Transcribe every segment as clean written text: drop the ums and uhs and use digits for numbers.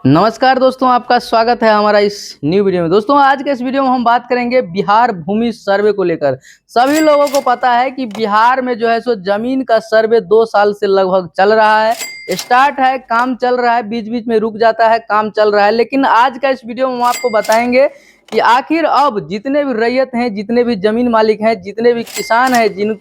नमस्कार दोस्तों, आपका स्वागत है हमारा इस न्यू वीडियो में। दोस्तों आज के इस वीडियो में हम बात करेंगे बिहार भूमि सर्वे को लेकर। सभी लोगों को पता है कि बिहार में जो है सो जमीन का सर्वे 2 साल से लगभग चल रहा है। स्टार्ट है, काम चल रहा है, बीच बीच में रुक जाता है, काम चल रहा है। लेकिन आज का इस वीडियो में हम आपको बताएंगे कि आखिर अब जितने भी रैयत हैं, जितने भी जमीन मालिक हैं, जितने भी किसान हैं,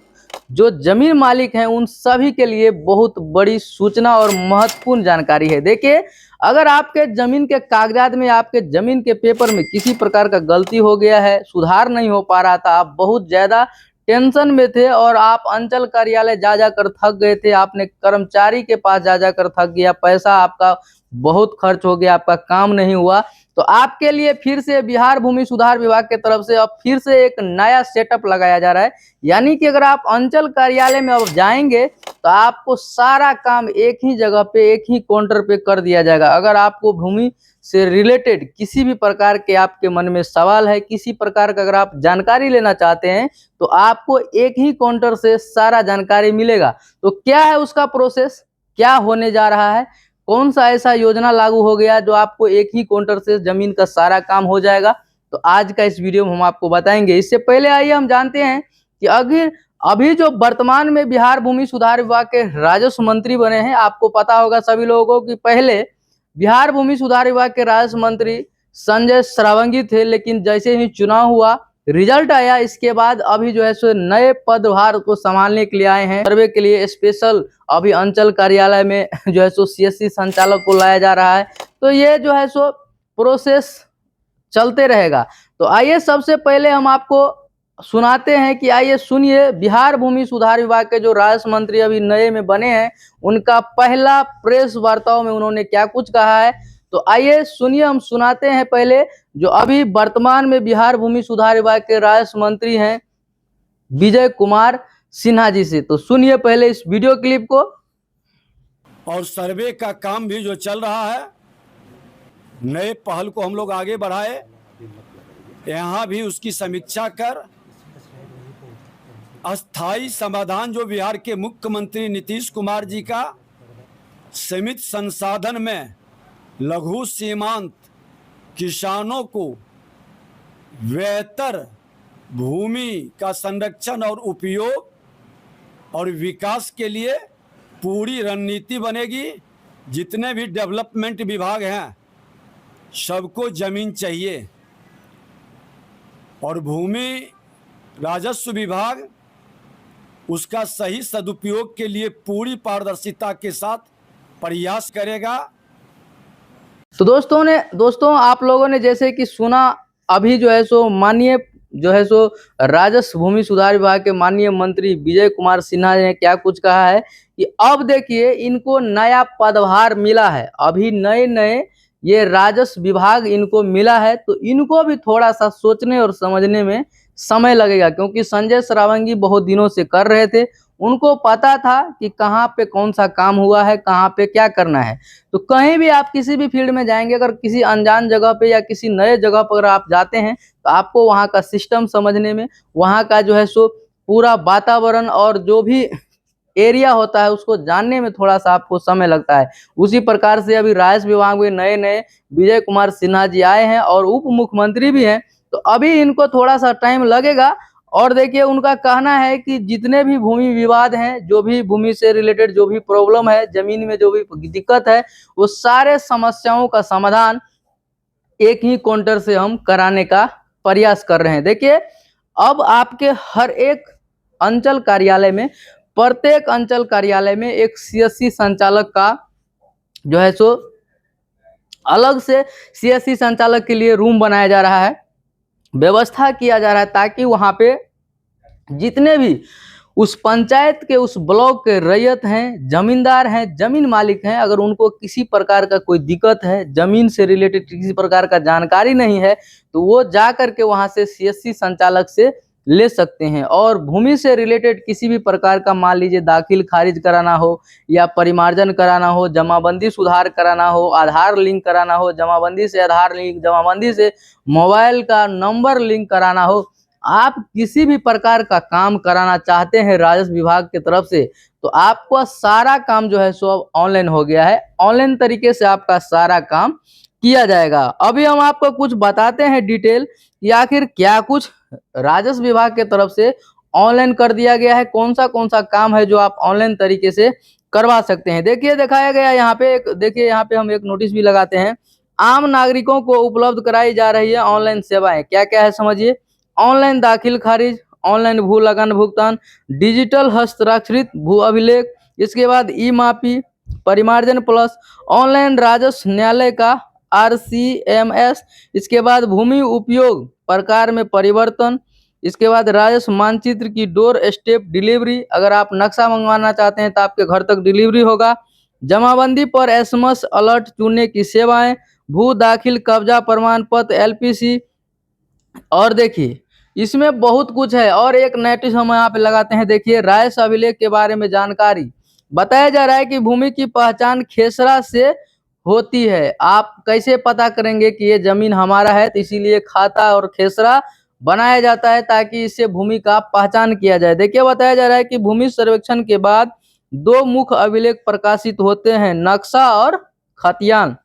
जो जमीन मालिक हैं, उन सभी के लिए बहुत बड़ी सूचना और महत्वपूर्ण जानकारी है। देखिए, अगर आपके जमीन के कागजात में, आपके जमीन के पेपर में किसी प्रकार का गलती हो गया है, सुधार नहीं हो पा रहा था, आप बहुत ज्यादा टेंशन में थे और आप अंचल कार्यालय जा जाकर थक गए थे, आपने कर्मचारी के पास जा जाकर थक गया, पैसा आपका बहुत खर्च हो गया, आपका काम नहीं हुआ, तो आपके लिए फिर से बिहार भूमि सुधार विभाग की तरफ से अब फिर से एक नया सेटअप लगाया जा रहा है। यानी कि अगर आप अंचल कार्यालय में अब जाएंगे तो आपको सारा काम एक ही जगह पे, एक ही काउंटर पे कर दिया जाएगा। अगर आपको भूमि से रिलेटेड किसी भी प्रकार के आपके मन में सवाल है, किसी प्रकार का अगर आप जानकारी लेना चाहते हैं, तो आपको एक ही काउंटर से सारा जानकारी मिलेगा। तो क्या है उसका प्रोसेस, क्या होने जा रहा है, कौन सा ऐसा योजना लागू हो गया जो आपको एक ही काउंटर से जमीन का सारा काम हो जाएगा, तो आज का इस वीडियो में हम आपको बताएंगे। इससे पहले आइए हम जानते हैं कि अभी जो वर्तमान में बिहार भूमि सुधार विभाग के राजस्व मंत्री बने हैं। आपको पता होगा सभी लोगों को कि पहले बिहार भूमि सुधार विभाग के राजस्व मंत्री संजय श्रावंगी थे, लेकिन जैसे ही चुनाव हुआ, रिजल्ट आया, इसके बाद अभी जो है सो नए पदभार को संभालने के लिए आए हैं। सर्वे के लिए स्पेशल अभी अंचल कार्यालय में जो है सो सीएससी संचालक को लाया जा रहा है। तो ये जो है सो प्रोसेस चलते रहेगा। तो आइए सबसे पहले हम आपको सुनाते हैं कि आइए सुनिए बिहार भूमि सुधार विभाग के जो राजस्व मंत्री अभी नए में बने हैं, उनका पहला प्रेस वार्ताओं में उन्होंने क्या कुछ कहा है। तो आइए सुनिए, हम सुनाते हैं पहले जो अभी वर्तमान में बिहार भूमि सुधार विभाग के राजस्व मंत्री हैं विजय कुमार सिन्हा जी से। तो सुनिए पहले इस वीडियो क्लिप को। और सर्वे का काम भी जो चल रहा है, नए पहल को हम लोग आगे बढ़ाए, यहाँ भी उसकी समीक्षा कर अस्थाई समाधान जो बिहार के मुख्यमंत्री नीतीश कुमार जी का सीमित संसाधन में लघु सीमांत किसानों को बेहतर भूमि का संरक्षण और उपयोग और विकास के लिए पूरी रणनीति बनेगी। जितने भी डेवलपमेंट विभाग हैं, सबको जमीन चाहिए और भूमि राजस्व विभाग उसका सही सदुपयोग के लिए पूरी पारदर्शिता के साथ प्रयास करेगा। तो दोस्तों आप लोगों ने जैसे कि सुना, अभी जो है सो माननीय जो है सो राजस्व भूमि सुधार विभाग के माननीय मंत्री विजय कुमार सिन्हा ने क्या कुछ कहा है कि अब देखिए इनको नया पदभार मिला है। अभी नए नए ये राजस्व विभाग इनको मिला है, तो इनको भी थोड़ा सा सोचने और समझने में समय लगेगा, क्योंकि संजय श्रावंगी बहुत दिनों से कर रहे थे, उनको पता था कि कहाँ पे कौन सा काम हुआ है, कहाँ पे क्या करना है। तो कहीं भी आप किसी भी फील्ड में जाएंगे, अगर किसी अनजान जगह पे या किसी नए जगह पर आप जाते हैं, तो आपको वहाँ का सिस्टम समझने में, वहाँ का जो है सो पूरा वातावरण और जो भी एरिया होता है उसको जानने में थोड़ा सा आपको समय लगता है। उसी प्रकार से अभी राजस्व विभाग में नए नए विजय कुमार सिन्हा जी आए हैं और उप मुख्यमंत्री भी हैं, तो अभी इनको थोड़ा सा टाइम लगेगा। और देखिए, उनका कहना है कि जितने भी भूमि विवाद हैं, जो भी भूमि से रिलेटेड जो भी प्रॉब्लम है, जमीन में जो भी दिक्कत है, वो सारे समस्याओं का समाधान एक ही काउंटर से हम कराने का प्रयास कर रहे हैं। देखिए, अब आपके हर एक अंचल कार्यालय में, प्रत्येक अंचल कार्यालय में एक सीएससी संचालक का जो है सो अलग से सीएससी संचालक के लिए रूम बनाया जा रहा है, व्यवस्था किया जा रहा है, ताकि वहां पे जितने भी उस पंचायत के, उस ब्लॉक के रैयत हैं, जमींदार हैं, जमीन मालिक हैं, अगर उनको किसी प्रकार का कोई दिक्कत है, जमीन से रिलेटेड किसी प्रकार का जानकारी नहीं है, तो वो जा करके वहां से सीएससी संचालक से ले सकते हैं। और भूमि से रिलेटेड किसी भी प्रकार का, मान लीजिए दाखिल खारिज कराना हो या परिमार्जन कराना हो, जमाबंदी सुधार कराना हो, आधार लिंक कराना हो, जमाबंदी से आधार लिंक, जमाबंदी से मोबाइल का नंबर लिंक कराना हो, आप किसी भी प्रकार का काम कराना चाहते हैं राजस्व विभाग की तरफ से, तो आपका सारा काम जो है सो अब ऑनलाइन हो गया है। ऑनलाइन तरीके से आपका सारा काम किया जाएगा। अभी हम आपको कुछ बताते हैं डिटेल कि आखिर क्या कुछ राजस्व विभाग के तरफ से ऑनलाइन कर दिया गया है, कौन सा काम है जो आप ऑनलाइन तरीके से करवा सकते हैं। देखिए दिखाया गया यहाँ पे देखिए यहाँ पे हम एक नोटिस भी लगाते हैं। आम नागरिकों को उपलब्ध कराई जा रही है ऑनलाइन सेवाएं। क्या क्या है समझिए। ऑनलाइन दाखिल खारिज, ऑनलाइन भू लगान भुगतान, डिजिटल हस्ताक्षरित भू अभिलेख, इसके बाद ई मापी, परिमार्जन प्लस, ऑनलाइन राजस्व न्यायालय का RCMS, इसके बाद भूमि उपयोग प्रकार में परिवर्तन, इसके बाद राजस्व मानचित्र की डोर स्टेप डिलीवरी, अगर आप नक्शा मंगवाना चाहते हैं तो आपके घर तक डिलीवरी होगा। जमाबंदी पर SMS अलर्ट चुनने की सेवाएं, भू दाखिल कब्जा प्रमाण पत्र LPC। और देखिए इसमें बहुत कुछ है। और एक नोटिस हम यहाँ पे लगाते हैं, देखिए राजस्व अभिलेख के बारे में जानकारी बताया जा रहा है कि भूमि की पहचान खेसरा से होती है। आप कैसे पता करेंगे कि ये जमीन हमारा है, तो इसीलिए खाता और खेसरा बनाया जाता है ताकि इससे भूमि का पहचान किया जाए। देखिए बताया जा रहा है कि भूमि सर्वेक्षण के बाद 2 मुख्य अभिलेख प्रकाशित होते हैं, नक्शा और खतियान।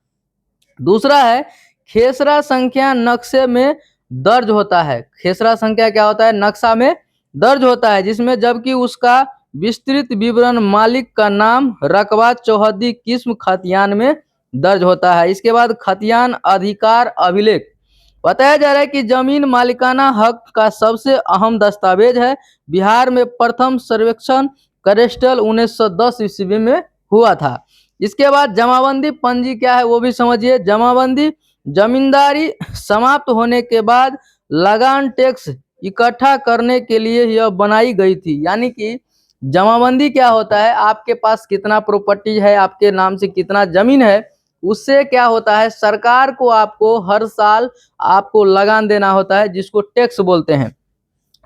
दूसरा है खेसरा संख्या नक्शे में दर्ज होता है। खेसरा संख्या क्या होता है, नक्शा में दर्ज होता है, जिसमें जबकि उसका विस्तृत विवरण मालिक का नाम रकबा चौहद्दी किस्म खतियान में दर्ज होता है। इसके बाद खतियान अधिकार अभिलेख बताया जा रहा है कि जमीन मालिकाना हक का सबसे अहम दस्तावेज है। बिहार में प्रथम सर्वेक्षण करेस्टल 1910 ईस्वी में हुआ था। इसके बाद जमाबंदी पंजी क्या है वो भी समझिए। जमाबंदी जमींदारी समाप्त होने के बाद लगान टैक्स इकट्ठा करने के लिए यह बनाई गई थी। यानी कि जमाबंदी क्या होता है, आपके पास कितना प्रॉपर्टी है, आपके नाम से कितना जमीन है, उससे क्या होता है सरकार को आपको हर साल आपको लगान देना होता है, जिसको टैक्स बोलते हैं।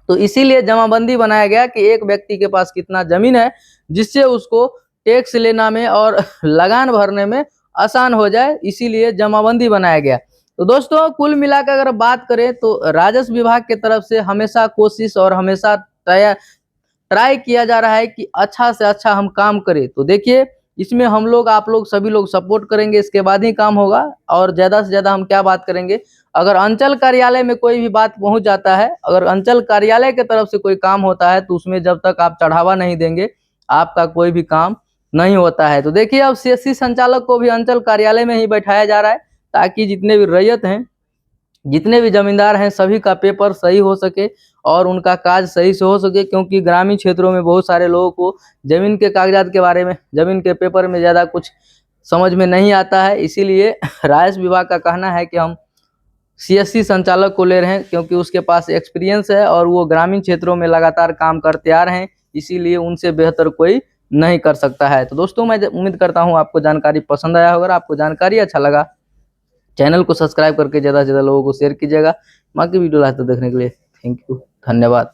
तो इसीलिए जमाबंदी बनाया गया कि एक व्यक्ति के पास कितना जमीन है, जिससे उसको टैक्स लेना में और लगान भरने में आसान हो जाए, इसीलिए जमाबंदी बनाया गया। तो दोस्तों कुल मिलाकर अगर बात करें तो राजस्व विभाग की तरफ से हमेशा कोशिश और हमेशा ट्राई किया जा रहा है कि अच्छा से अच्छा हम काम करें। तो देखिए इसमें हम लोग आप लोग सभी लोग सपोर्ट करेंगे, इसके बाद ही काम होगा। और ज़्यादा से ज़्यादा हम क्या बात करेंगे, अगर अंचल कार्यालय में कोई भी बात पहुंच जाता है, अगर अंचल कार्यालय की तरफ से कोई काम होता है, तो उसमें जब तक आप चढ़ावा नहीं देंगे आपका कोई भी काम नहीं होता है। तो देखिए अब CSC संचालक को भी अंचल कार्यालय में ही बैठाया जा रहा है, ताकि जितने भी रैयत हैं, जितने भी जमींदार हैं, सभी का पेपर सही हो सके और उनका काज सही से हो सके। क्योंकि ग्रामीण क्षेत्रों में बहुत सारे लोगों को जमीन के कागजात के बारे में, जमीन के पेपर में ज़्यादा कुछ समझ में नहीं आता है। इसीलिए राजस्व विभाग का कहना है कि हम CSC संचालक को ले रहे हैं, क्योंकि उसके पास एक्सपीरियंस है और वो ग्रामीण क्षेत्रों में लगातार काम करते आ रहे हैं। इसीलिए उनसे बेहतर कोई नहीं कर सकता है। तो दोस्तों मैं उम्मीद करता हूँ आपको जानकारी पसंद आया होगा। अगर आपको जानकारी अच्छा लगा, चैनल को सब्सक्राइब करके ज़्यादा से ज़्यादा लोगों को शेयर कीजिएगा। बाकी वीडियो लास्ट तक देखने के लिए थैंक यू, धन्यवाद।